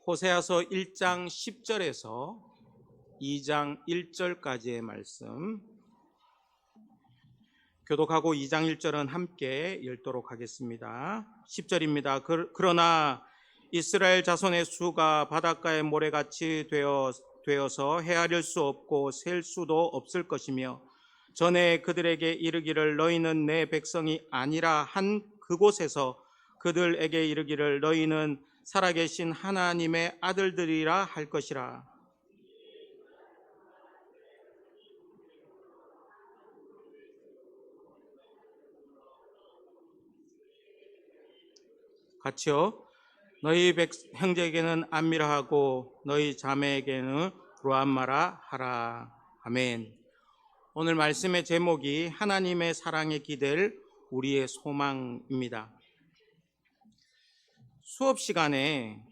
호세아서 1장 10절에서 2장 1절까지의 말씀 교독하고 2장 1절은 함께 읽도록 하겠습니다. 10절입니다. 그러나 이스라엘 자손의 수가 바닷가의 모래같이 되어서 헤아릴 수 없고 셀 수도 없을 것이며 전에 그들에게 이르기를 너희는 내 백성이 아니라 한 그곳에서 그들에게 이르기를 너희는 살아계신 하나님의 아들들이라 할 것이라. 같이요. 너희 형제에게는 안미라 하고 너희 자매에게는 루암마라 하라. 아멘. 오늘 말씀의 제목이 하나님의 사랑에 기댈 우리의 소망입니다. 수업 시간에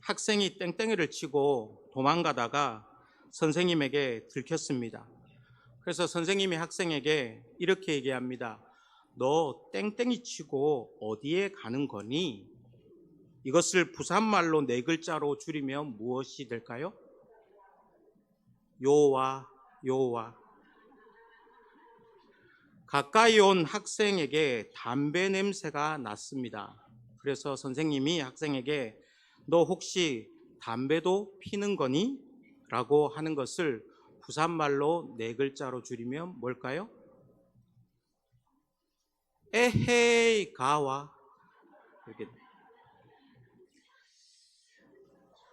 학생이 땡땡이를 치고 도망가다가 선생님에게 들켰습니다. 그래서 선생님이 학생에게 이렇게 얘기합니다. 너 땡땡이 치고 어디에 가는 거니? 이것을 부산말로 4글자로 줄이면 무엇이 될까요? 요와. 가까이 온 학생에게 담배 냄새가 났습니다. 그래서 선생님이 학생에게 너 혹시 담배도 피는 거니? 라고 하는 것을 부산말로 4글자로 줄이면 뭘까요? 에헤이 가와. 이렇게.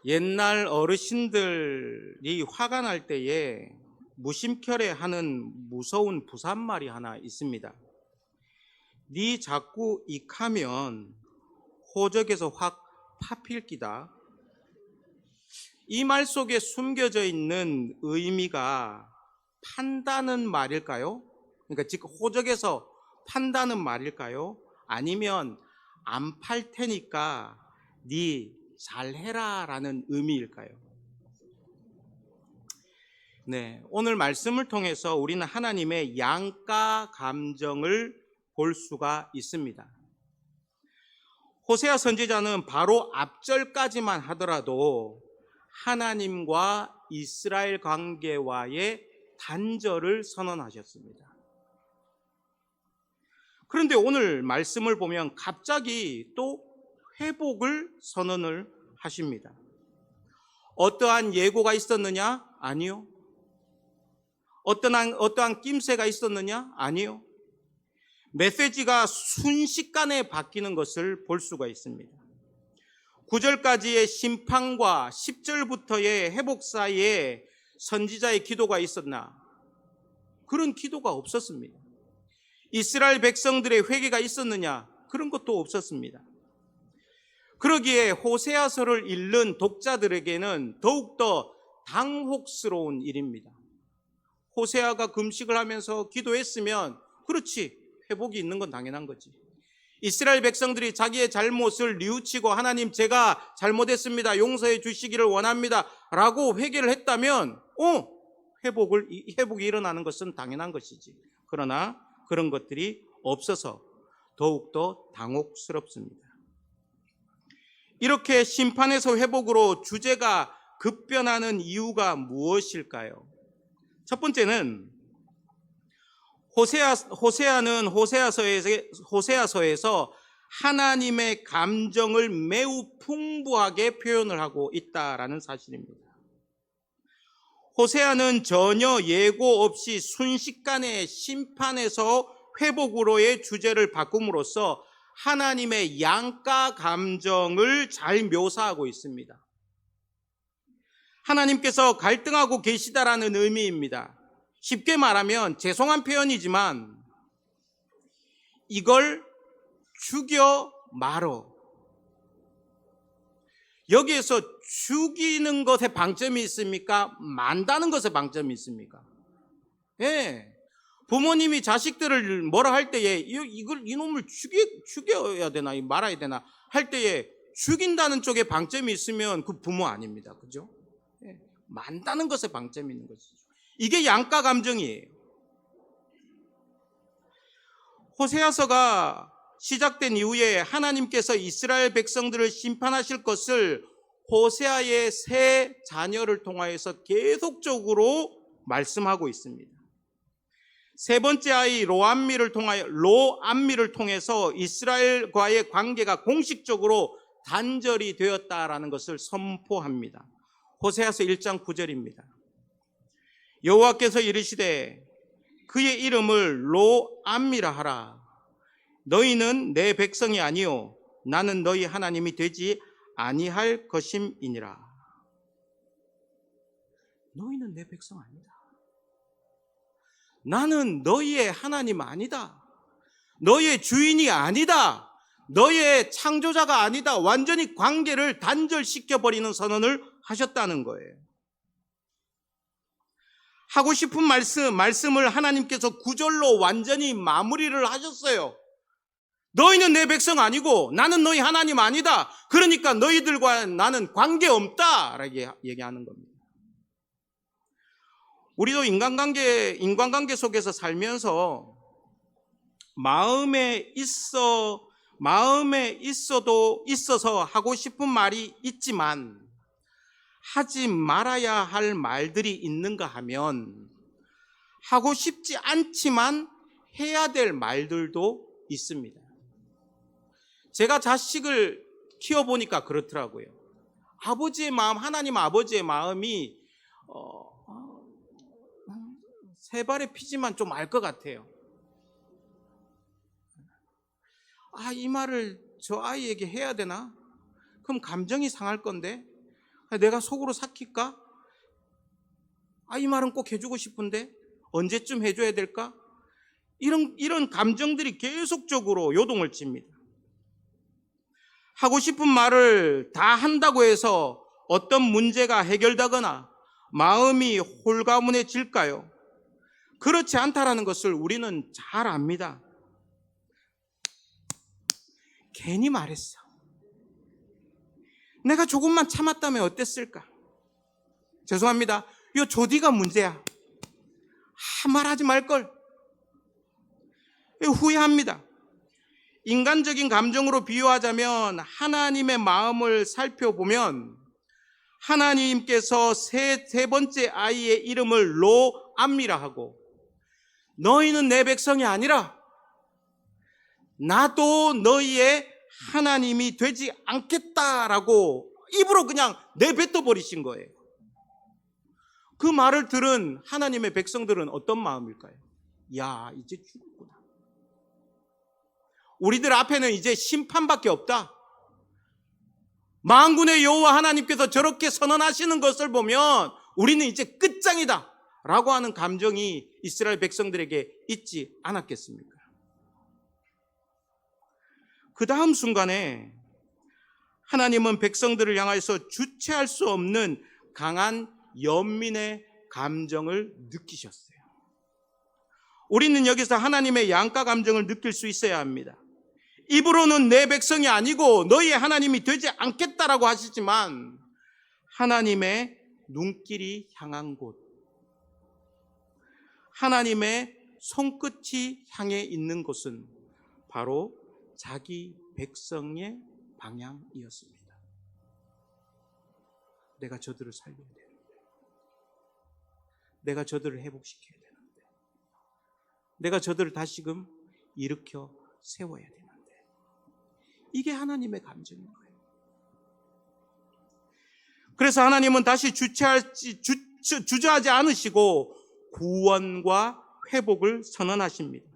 옛날 어르신들이 화가 날 때에 무심결에 하는 무서운 부산말이 하나 있습니다. 니 자꾸 익하면 호적에서 확 파필기다. 이 말 속에 숨겨져 있는 의미가 판다는 말일까요? 그러니까 즉 호적에서 판다는 말일까요? 아니면 안 팔 테니까 니 잘해라 라는 의미일까요? 네, 오늘 말씀을 통해서 우리는 하나님의 양가 감정을 볼 수가 있습니다. 호세아 선지자는 바로 앞절까지만 하더라도 하나님과 이스라엘 관계와의 단절을 선언하셨습니다. 그런데 오늘 말씀을 보면 갑자기 또 회복을 선언을 하십니다. 어떠한 예고가 있었느냐? 아니요. 어떠한 낌새가 있었느냐? 아니요. 메시지가 순식간에 바뀌는 것을 볼 수가 있습니다. 9절까지의 심판과 10절부터의 회복 사이에 선지자의 기도가 있었나? 그런 기도가 없었습니다. 이스라엘 백성들의 회개가 있었느냐? 그런 것도 없었습니다. 그러기에 호세아서를 읽는 독자들에게는 더욱더 당혹스러운 일입니다. 호세아가 금식을 하면서 기도했으면 그렇지, 회복이 있는 건 당연한 거지. 이스라엘 백성들이 자기의 잘못을 뉘우치고 하나님 제가 잘못했습니다, 용서해 주시기를 원합니다 라고 회개를 했다면 회복이 일어나는 것은 당연한 것이지. 그러나 그런 것들이 없어서 더욱더 당혹스럽습니다. 이렇게 심판에서 회복으로 주제가 급변하는 이유가 무엇일까요? 첫 번째는 호세아는 호세아서에서 하나님의 감정을 매우 풍부하게 표현을 하고 있다라는 사실입니다. 호세아는 전혀 예고 없이 순식간에 심판에서 회복으로의 주제를 바꿈으로써 하나님의 양가 감정을 잘 묘사하고 있습니다. 하나님께서 갈등하고 계시다라는 의미입니다. 쉽게 말하면 죄송한 표현이지만 이걸 죽여 말어. 여기에서 죽이는 것에 방점이 있습니까? 만다는 것에 방점이 있습니까? 예. 부모님이 자식들을 뭐라 할 때에 이놈을 죽여야 되나 말아야 되나 할 때에 죽인다는 쪽에 방점이 있으면 그 부모 아닙니다. 그죠? 예. 만다는 것에 방점이 있는 것이죠. 이게 양가 감정이에요. 호세아서가 시작된 이후에 하나님께서 이스라엘 백성들을 심판하실 것을 호세아의 세 자녀를 통하여서 계속적으로 말씀하고 있습니다. 세 번째 아이 로암미를 통해서 이스라엘과의 관계가 공식적으로 단절이 되었다라는 것을 선포합니다. 호세아서 1장 9절입니다. 여호와께서 이르시되 그의 이름을 로암미라 하라. 너희는 내 백성이 아니요 나는 너희 하나님이 되지 아니할 것임이니라. 너희는 내 백성 아니다. 나는 너희의 하나님 아니다. 너희의 주인이 아니다. 너희의 창조자가 아니다. 완전히 관계를 단절시켜버리는 선언을 하셨다는 거예요. 하고 싶은 말씀을 하나님께서 구절로 완전히 마무리를 하셨어요. 너희는 내 백성 아니고 나는 너희 하나님 아니다. 그러니까 너희들과 나는 관계없다라고 얘기하는 겁니다. 우리도 인간관계 속에서 살면서 마음에 있어서 하고 싶은 말이 있지만 하지 말아야 할 말들이 있는가 하면 하고 싶지 않지만 해야 될 말들도 있습니다. 제가 자식을 키워보니까 그렇더라고요. 아버지의 마음, 하나님 아버지의 마음이 세 발의 피지만 좀 알 것 같아요. 이 말을 저 아이에게 해야 되나? 그럼 감정이 상할 건데 내가 속으로 삭힐까? 이 말은 꼭 해주고 싶은데 언제쯤 해줘야 될까? 이런 감정들이 계속적으로 요동을 칩니다. 하고 싶은 말을 다 한다고 해서 어떤 문제가 해결되거나 마음이 홀가분해질까요? 그렇지 않다라는 것을 우리는 잘 압니다. 괜히 말했어. 내가 조금만 참았다면 어땠을까? 죄송합니다. 요 조디가 문제야. 말하지 말걸. 후회합니다. 인간적인 감정으로 비유하자면 하나님의 마음을 살펴보면 하나님께서 세 번째 아이의 이름을 로암미라 하고 너희는 내 백성이 아니라 나도 너희의 하나님이 되지 않겠다라고 입으로 그냥 내뱉어 버리신 거예요. 그 말을 들은 하나님의 백성들은 어떤 마음일까요? 야, 이제 죽었구나. 우리들 앞에는 이제 심판밖에 없다. 만군의 여호와 하나님께서 저렇게 선언하시는 것을 보면 우리는 이제 끝장이다 라고 하는 감정이 이스라엘 백성들에게 있지 않았겠습니까? 그 다음 순간에 하나님은 백성들을 향해서 주체할 수 없는 강한 연민의 감정을 느끼셨어요. 우리는 여기서 하나님의 양가 감정을 느낄 수 있어야 합니다. 입으로는 내 백성이 아니고 너희의 하나님이 되지 않겠다라고 하시지만 하나님의 눈길이 향한 곳, 하나님의 손끝이 향해 있는 곳은 바로 자기 백성의 방향이었습니다. 내가 저들을 살려야 되는데, 내가 저들을 회복시켜야 되는데, 내가 저들을 다시금 일으켜 세워야 되는데, 이게 하나님의 감정인 거예요. 그래서 하나님은 다시 주저하지 않으시고 구원과 회복을 선언하십니다.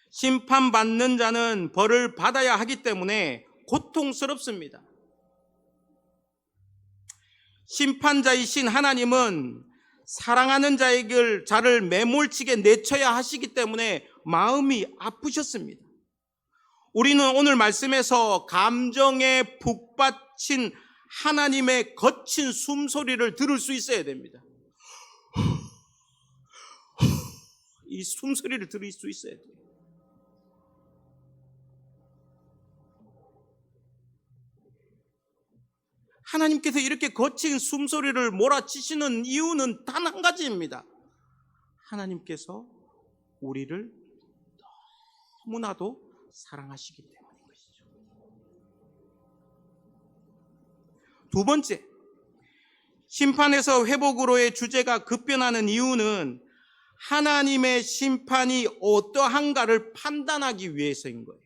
심판받는 자는 벌을 받아야 하기 때문에 고통스럽습니다. 심판자이신 하나님은 사랑하는 자를 매몰치게 내쳐야 하시기 때문에 마음이 아프셨습니다. 우리는 오늘 말씀에서 감정에 북받친 하나님의 거친 숨소리를 들을 수 있어야 됩니다. 이 숨소리를 들을 수 있어야 돼요. 하나님께서 이렇게 거친 숨소리를 몰아치시는 이유는 단 한 가지입니다. 하나님께서 우리를 너무나도 사랑하시기 때문인 것이죠. 두 번째, 심판에서 회복으로의 주제가 급변하는 이유는 하나님의 심판이 어떠한가를 판단하기 위해서인 거예요.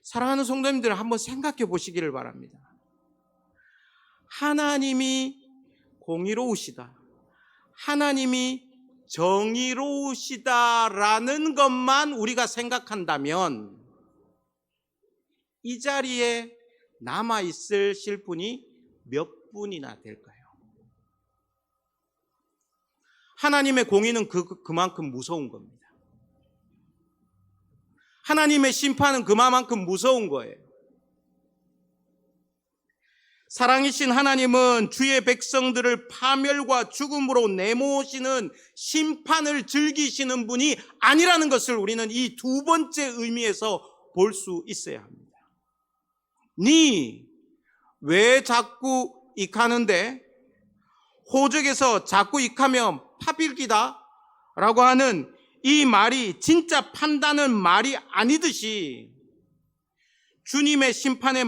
사랑하는 성도님들, 한번 생각해 보시기를 바랍니다. 하나님이 공의로우시다, 하나님이 정의로우시다라는 것만 우리가 생각한다면 이 자리에 남아있으실 분이 몇 분이나 될까요? 하나님의 공의는 그만큼 무서운 겁니다. 하나님의 심판은 그만큼 무서운 거예요. 사랑이신 하나님은 주의 백성들을 파멸과 죽음으로 내모시는 심판을 즐기시는 분이 아니라는 것을 우리는 이 두 번째 의미에서 볼 수 있어야 합니다. 니 왜 자꾸 익하는데? 호적에서 자꾸 익하면 파빌기다 라고 하는 이 말이 진짜 판단은 말이 아니듯이 주님의 심판을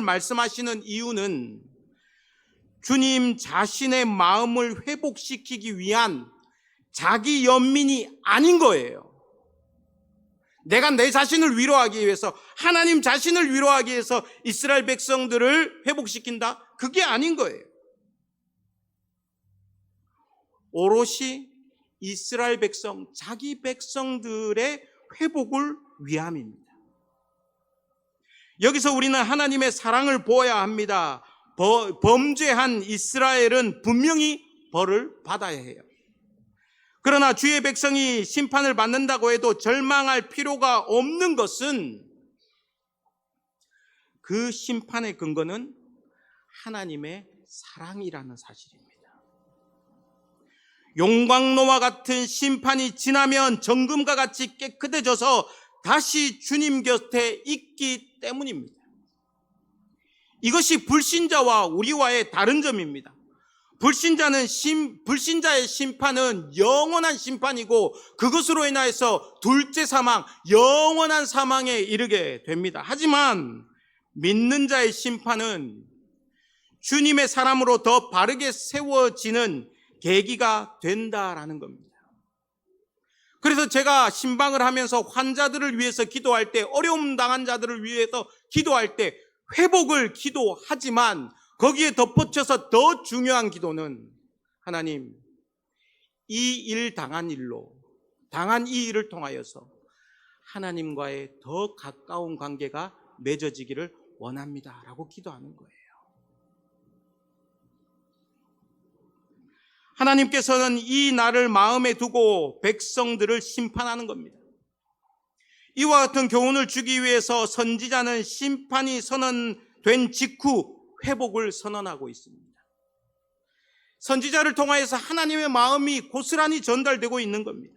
말씀하시는 이유는 주님 자신의 마음을 회복시키기 위한 자기 연민이 아닌 거예요. 내가 내 자신을 위로하기 위해서, 하나님 자신을 위로하기 위해서 이스라엘 백성들을 회복시킨다? 그게 아닌 거예요. 오롯이 이스라엘 백성, 자기 백성들의 회복을 위함입니다. 여기서 우리는 하나님의 사랑을 보아야 합니다. 범죄한 이스라엘은 분명히 벌을 받아야 해요. 그러나 주의 백성이 심판을 받는다고 해도 절망할 필요가 없는 것은 그 심판의 근거는 하나님의 사랑이라는 사실입니다. 용광로와 같은 심판이 지나면 정금과 같이 깨끗해져서 다시 주님 곁에 있기 때문입니다. 이것이 불신자와 우리와의 다른 점입니다. 불신자의 심판은 영원한 심판이고 그것으로 인하여서 둘째 사망, 영원한 사망에 이르게 됩니다. 하지만 믿는 자의 심판은 주님의 사람으로 더 바르게 세워지는 계기가 된다라는 겁니다. 그래서 제가 신방을 하면서 환자들을 위해서 기도할 때, 어려움 당한 자들을 위해서 기도할 때 회복을 기도하지만 거기에 덧붙여서 더 중요한 기도는 하나님, 이 일 당한 이 일을 통하여서 하나님과의 더 가까운 관계가 맺어지기를 원합니다 라고 기도하는 거예요. 하나님께서는 이 날을 마음에 두고 백성들을 심판하는 겁니다. 이와 같은 교훈을 주기 위해서 선지자는 심판이 선언된 직후 회복을 선언하고 있습니다. 선지자를 통하여서 하나님의 마음이 고스란히 전달되고 있는 겁니다.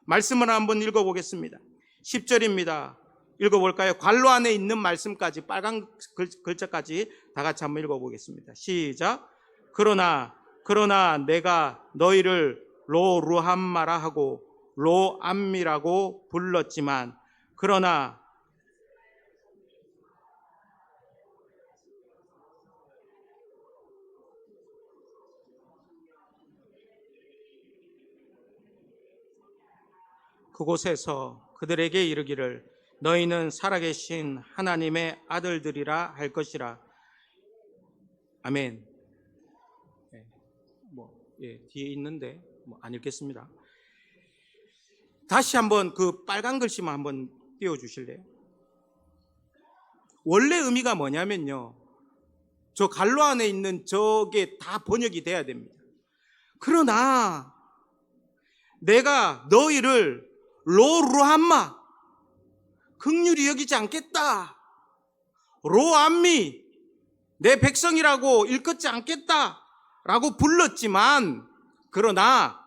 말씀을 한번 읽어보겠습니다. 10절입니다. 읽어볼까요? 관로 안에 있는 말씀까지, 빨간 글자까지 다 같이 한번 읽어보겠습니다. 시작. 그러나 내가 너희를 로루함마라 하고 로암미라고 불렀지만 그러나 그곳에서 그들에게 이르기를 너희는 살아계신 하나님의 아들들이라 할 것이라. 아멘. 뒤에 있는데 안 읽겠습니다. 다시 한번 그 빨간 글씨만 한번 띄워주실래요? 원래 의미가 뭐냐면요, 저 갈로 안에 있는 저게 다 번역이 돼야 됩니다. 그러나 내가 너희를 로루함마, 긍휼히 여기지 않겠다, 로암미, 내 백성이라고 일컫지 않겠다 라고 불렀지만 그러나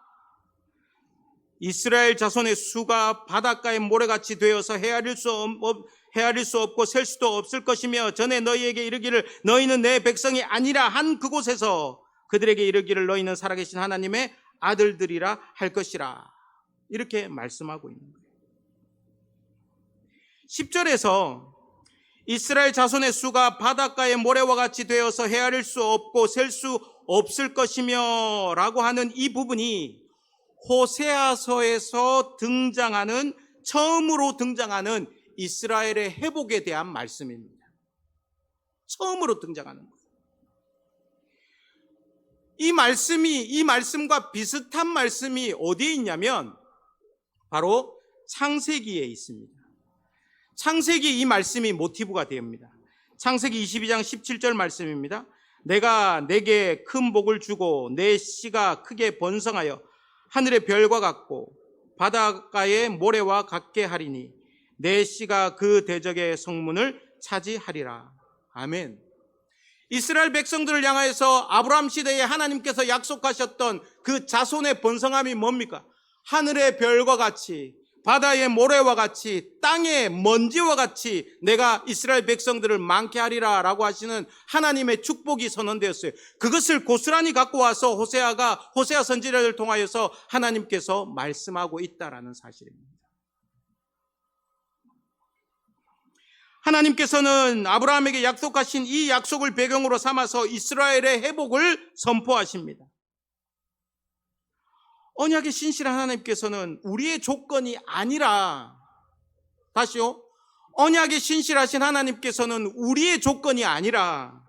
이스라엘 자손의 수가 바닷가의 모래같이 되어서 헤아릴 수 없고 셀 수도 없을 것이며 전에 너희에게 이르기를 너희는 내 백성이 아니라 한 그곳에서 그들에게 이르기를 너희는 살아계신 하나님의 아들들이라 할 것이라. 이렇게 말씀하고 있는 거예요. 10절에서 이스라엘 자손의 수가 바닷가의 모래와 같이 되어서 헤아릴 수 없고 셀 수 없을 것이며 라고 하는 이 부분이 호세아서에서 처음으로 등장하는 이스라엘의 회복에 대한 말씀입니다. 처음으로 등장하는 거예요. 이 말씀과 비슷한 말씀이 어디에 있냐면 바로 창세기에 있습니다. 창세기 이 말씀이 모티브가 됩니다. 창세기 22장 17절 말씀입니다. 내가 내게 큰 복을 주고 내 씨가 크게 번성하여 하늘의 별과 같고 바닷가의 모래와 같게 하리니 내 씨가 그 대적의 성문을 차지하리라. 아멘. 이스라엘 백성들을 향하여서 아브라함 시대에 하나님께서 약속하셨던 그 자손의 번성함이 뭡니까? 하늘의 별과 같이, 바다의 모래와 같이, 땅의 먼지와 같이 내가 이스라엘 백성들을 많게 하리라 라고 하시는 하나님의 축복이 선언되었어요. 그것을 고스란히 갖고 와서 호세아 선지자를 통하여서 하나님께서 말씀하고 있다라는 사실입니다. 하나님께서는 아브라함에게 약속하신 이 약속을 배경으로 삼아서 이스라엘의 회복을 선포하십니다. 언약의 신실한 하나님께서는 우리의 조건이 아니라, 다시요, 언약의 신실하신 하나님께서는 우리의 조건이 아니라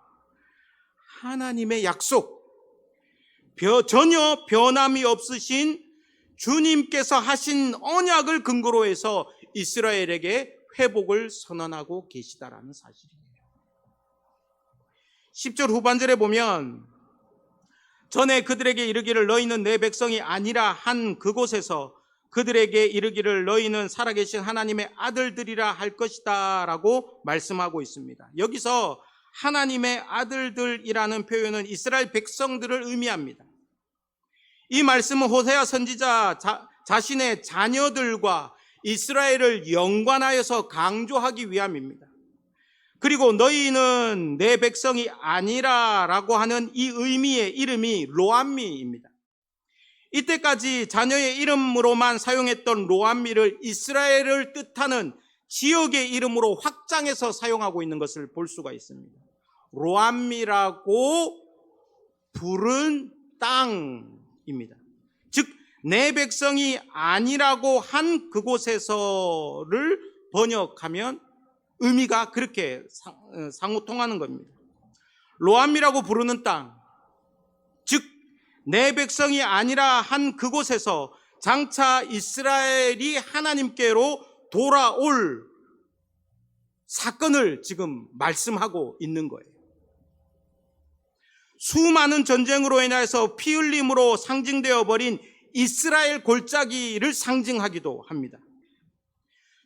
하나님의 약속, 전혀 변함이 없으신 주님께서 하신 언약을 근거로 해서 이스라엘에게 회복을 선언하고 계시다라는 사실이에요. 10절 후반절에 보면 전에 그들에게 이르기를 너희는 내 백성이 아니라 한 그곳에서 그들에게 이르기를 너희는 살아계신 하나님의 아들들이라 할 것이다 라고 말씀하고 있습니다. 여기서 하나님의 아들들이라는 표현은 이스라엘 백성들을 의미합니다. 이 말씀은 호세아 선지자 자신의 자녀들과 이스라엘을 연관하여서 강조하기 위함입니다. 그리고 너희는 내 백성이 아니라 라고 하는 이 의미의 이름이 로암미입니다. 이때까지 자녀의 이름으로만 사용했던 로암미를 이스라엘을 뜻하는 지역의 이름으로 확장해서 사용하고 있는 것을 볼 수가 있습니다. 로암미라고 부른 땅입니다. 즉, 내 백성이 아니라고 한 그곳에서를 번역하면 의미가 그렇게 상호통하는 겁니다. 로암미라고 부르는 땅, 즉 내 백성이 아니라 한 그곳에서 장차 이스라엘이 하나님께로 돌아올 사건을 지금 말씀하고 있는 거예요. 수많은 전쟁으로 인해서 피 흘림으로 상징되어 버린 이스라엘 골짜기를 상징하기도 합니다.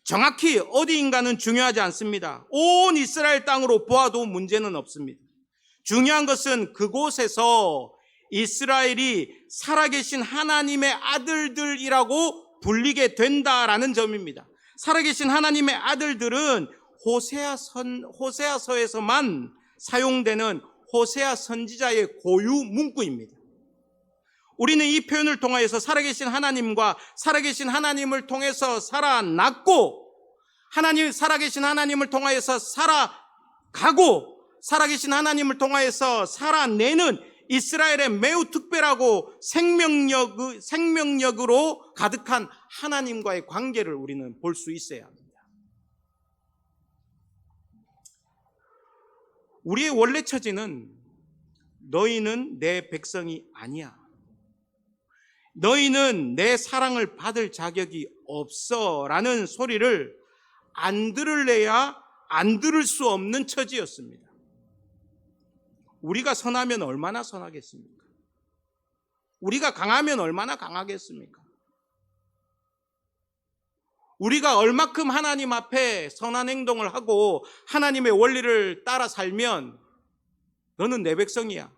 정확히 어디인가는 중요하지 않습니다. 온 이스라엘 땅으로 보아도 문제는 없습니다. 중요한 것은 그곳에서 이스라엘이 살아계신 하나님의 아들들이라고 불리게 된다라는 점입니다. 살아계신 하나님의 아들들은 호세아서에서만 사용되는 호세아 선지자의 고유 문구입니다. 우리는 이 표현을 통하여서 살아계신 하나님과 살아계신 하나님을 통해서 살아났고, 살아계신 하나님을 통하여서 살아가고, 살아계신 하나님을 통하여서 살아내는 이스라엘의 매우 특별하고 생명력으로 가득한 하나님과의 관계를 우리는 볼 수 있어야 합니다. 우리의 원래 처지는 너희는 내 백성이 아니야, 너희는 내 사랑을 받을 자격이 없어 라는 소리를 안 들을래야 안 들을 수 없는 처지였습니다. 우리가 선하면 얼마나 선하겠습니까? 우리가 강하면 얼마나 강하겠습니까? 우리가 얼마큼 하나님 앞에 선한 행동을 하고 하나님의 원리를 따라 살면 너는 내 백성이야,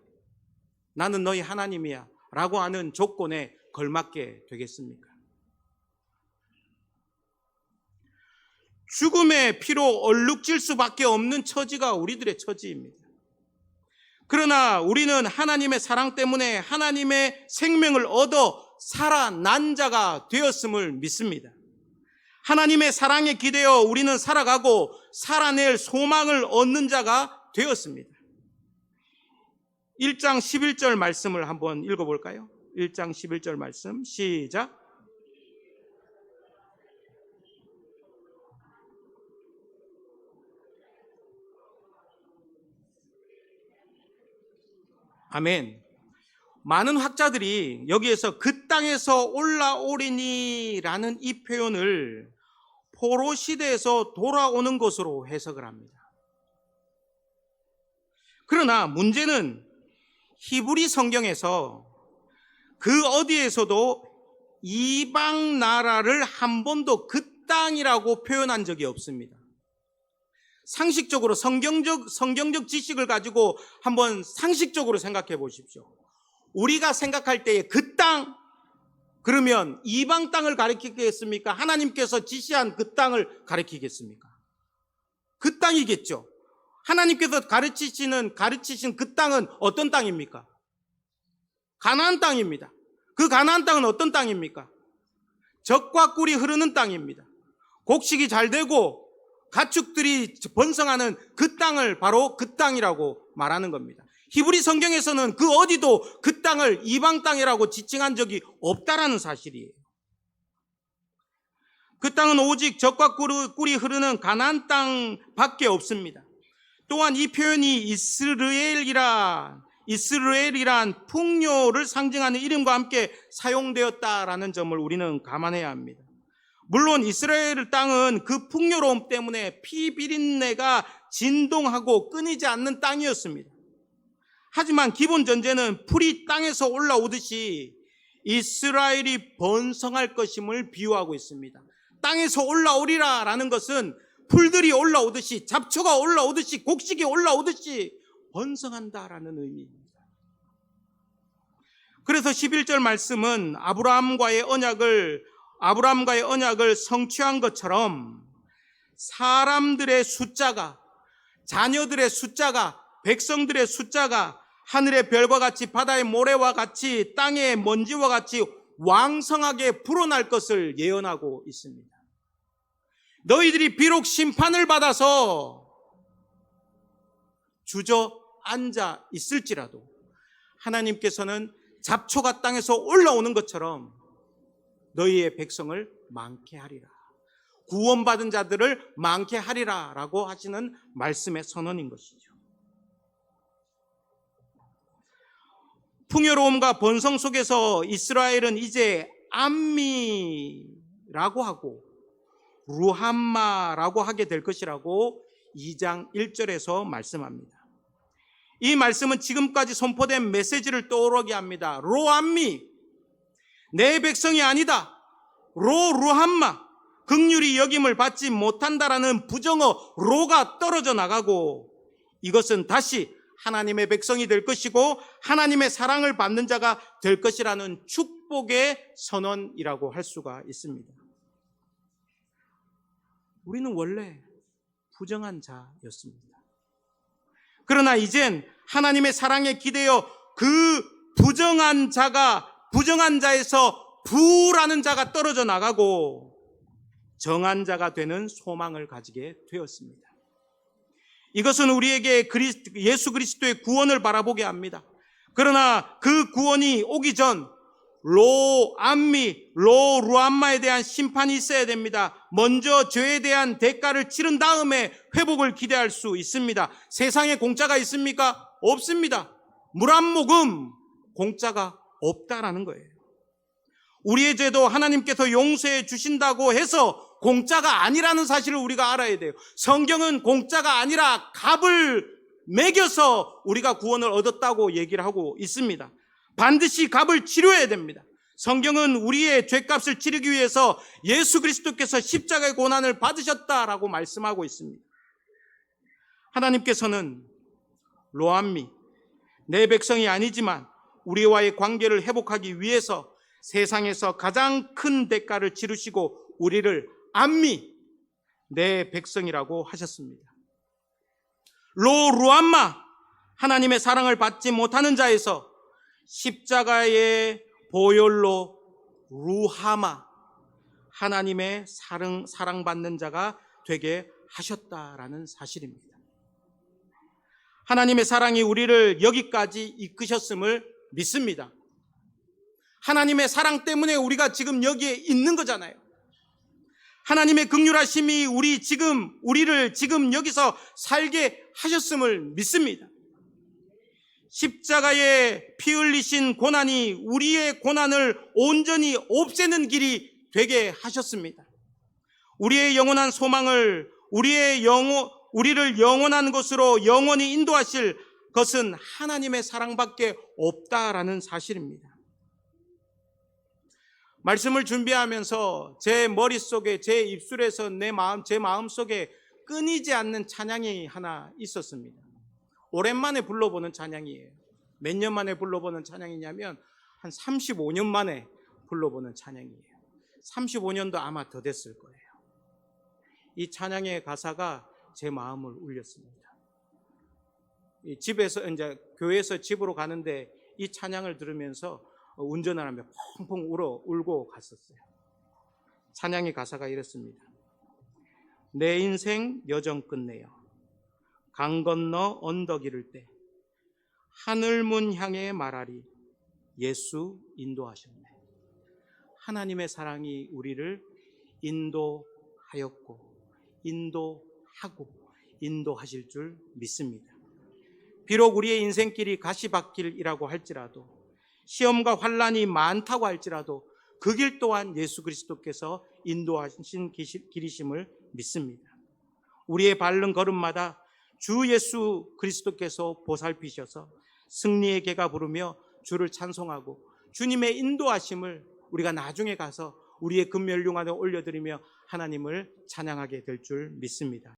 나는 너희 하나님이야 라고 하는 조건에 걸맞게 되겠습니까? 죽음의 피로 얼룩질 수밖에 없는 처지가 우리들의 처지입니다. 그러나 우리는 하나님의 사랑 때문에 하나님의 생명을 얻어 살아난 자가 되었음을 믿습니다. 하나님의 사랑에 기대어 우리는 살아가고 살아낼 소망을 얻는 자가 되었습니다. 1장 11절 말씀을 한번 읽어볼까요? 1장 11절 말씀 시작. 아멘. 많은 학자들이 여기에서 그 땅에서 올라오리니 라는 이 표현을 포로 시대에서 돌아오는 것으로 해석을 합니다. 그러나 문제는 히브리 성경에서 그 어디에서도 이방 나라를 한 번도 그 땅이라고 표현한 적이 없습니다. 상식적으로 성경적 지식을 가지고 한번 상식적으로 생각해 보십시오. 우리가 생각할 때에 그 땅, 그러면 이방 땅을 가리키겠습니까? 하나님께서 지시한 그 땅을 가리키겠습니까? 그 땅이겠죠. 하나님께서 가르치신 그 땅은 어떤 땅입니까? 가나안 땅입니다. 그 가나안 땅은 어떤 땅입니까? 젖과 꿀이 흐르는 땅입니다. 곡식이 잘 되고 가축들이 번성하는 그 땅을 바로 그 땅이라고 말하는 겁니다. 히브리 성경에서는 그 어디도 그 땅을 이방 땅이라고 지칭한 적이 없다라는 사실이에요. 그 땅은 오직 젖과 꿀이 흐르는 가나안 땅밖에 없습니다. 또한 이 표현이 이스라엘이란 풍요를 상징하는 이름과 함께 사용되었다라는 점을 우리는 감안해야 합니다. 물론 이스라엘 땅은 그 풍요로움 때문에 피 비린내가 진동하고 끊이지 않는 땅이었습니다. 하지만 기본 전제는 풀이 땅에서 올라오듯이 이스라엘이 번성할 것임을 비유하고 있습니다. 땅에서 올라오리라 라는 것은 풀들이 올라오듯이, 잡초가 올라오듯이, 곡식이 올라오듯이 번성한다라는 의미입니다. 그래서 11절 말씀은 아브라함과의 언약을 성취한 것처럼 사람들의 숫자가, 자녀들의 숫자가, 백성들의 숫자가 하늘의 별과 같이 바다의 모래와 같이 땅의 먼지와 같이 왕성하게 불어날 것을 예언하고 있습니다. 너희들이 비록 심판을 받아서 주저앉아 있을지라도 하나님께서는 잡초가 땅에서 올라오는 것처럼 너희의 백성을 많게 하리라, 구원받은 자들을 많게 하리라 라고 하시는 말씀의 선언인 것이죠. 풍요로움과 번성 속에서 이스라엘은 이제 암미라고 하고 루함마라고 하게 될 것이라고 2장 1절에서 말씀합니다. 이 말씀은 지금까지 선포된 메시지를 떠오르게 합니다. 로암미, 내 백성이 아니다. 루함마, 긍휼히 여김을 받지 못한다라는 부정어 로가 떨어져 나가고 이것은 다시 하나님의 백성이 될 것이고 하나님의 사랑을 받는 자가 될 것이라는 축복의 선언이라고 할 수가 있습니다. 우리는 원래 부정한 자였습니다. 그러나 이젠 하나님의 사랑에 기대어 그 부정한 자에서 부라는 자가 떨어져 나가고 정한 자가 되는 소망을 가지게 되었습니다. 이것은 우리에게 예수 그리스도의 구원을 바라보게 합니다. 그러나 그 구원이 오기 전 루함마에 대한 심판이 있어야 됩니다. 먼저 죄에 대한 대가를 치른 다음에 회복을 기대할 수 있습니다. 세상에 공짜가 있습니까? 없습니다. 물 한 모금 공짜가 없다라는 거예요. 우리의 죄도 하나님께서 용서해 주신다고 해서 공짜가 아니라는 사실을 우리가 알아야 돼요. 성경은 공짜가 아니라 값을 매겨서 우리가 구원을 얻었다고 얘기를 하고 있습니다. 반드시 값을 치러야 됩니다. 성경은 우리의 죄값을 치르기 위해서 예수 그리스도께서 십자가의 고난을 받으셨다라고 말씀하고 있습니다. 하나님께서는 로암미, 내 백성이 아니지만 우리와의 관계를 회복하기 위해서 세상에서 가장 큰 대가를 치르시고 우리를 암미, 내 백성이라고 하셨습니다. 루함마, 하나님의 사랑을 받지 못하는 자에서 십자가의 보혈로 루하마, 하나님의 사랑받는 자가 되게 하셨다라는 사실입니다. 하나님의 사랑이 우리를 여기까지 이끄셨음을 믿습니다. 하나님의 사랑 때문에 우리가 지금 여기에 있는 거잖아요. 하나님의 긍휼하심이 우리를 지금 여기서 살게 하셨음을 믿습니다. 십자가에 피 흘리신 고난이 우리의 고난을 온전히 없애는 길이 되게 하셨습니다. 우리의 영원한 소망을 우리를 영원한 곳으로 영원히 인도하실 것은 하나님의 사랑밖에 없다라는 사실입니다. 말씀을 준비하면서 제 머릿속에, 제 입술에서 제 마음속에 끊이지 않는 찬양이 하나 있었습니다. 오랜만에 불러보는 찬양이에요. 몇 년 만에 불러보는 찬양이냐면 한 35년 만에 불러보는 찬양이에요. 35년도 아마 더 됐을 거예요. 이 찬양의 가사가 제 마음을 울렸습니다. 집에서 이제 교회에서 집으로 가는데 이 찬양을 들으면서 운전을 하며 펑펑 울고 갔었어요. 찬양의 가사가 이렇습니다. 내 인생 여정 끝내요. 강 건너 언덕 이를 때 하늘문 향해 말하리 예수 인도하셨네. 하나님의 사랑이 우리를 인도하였고 인도하고 인도하실 줄 믿습니다. 비록 우리의 인생길이 가시밭길이라고 할지라도 시험과 환난이 많다고 할지라도 그 길 또한 예수 그리스도께서 인도하신 길이심을 믿습니다. 우리의 밟는 걸음마다 주 예수 그리스도께서 보살피셔서 승리의 개가 부르며 주를 찬송하고 주님의 인도하심을 우리가 나중에 가서 우리의 금면류관에 올려드리며 하나님을 찬양하게 될 줄 믿습니다.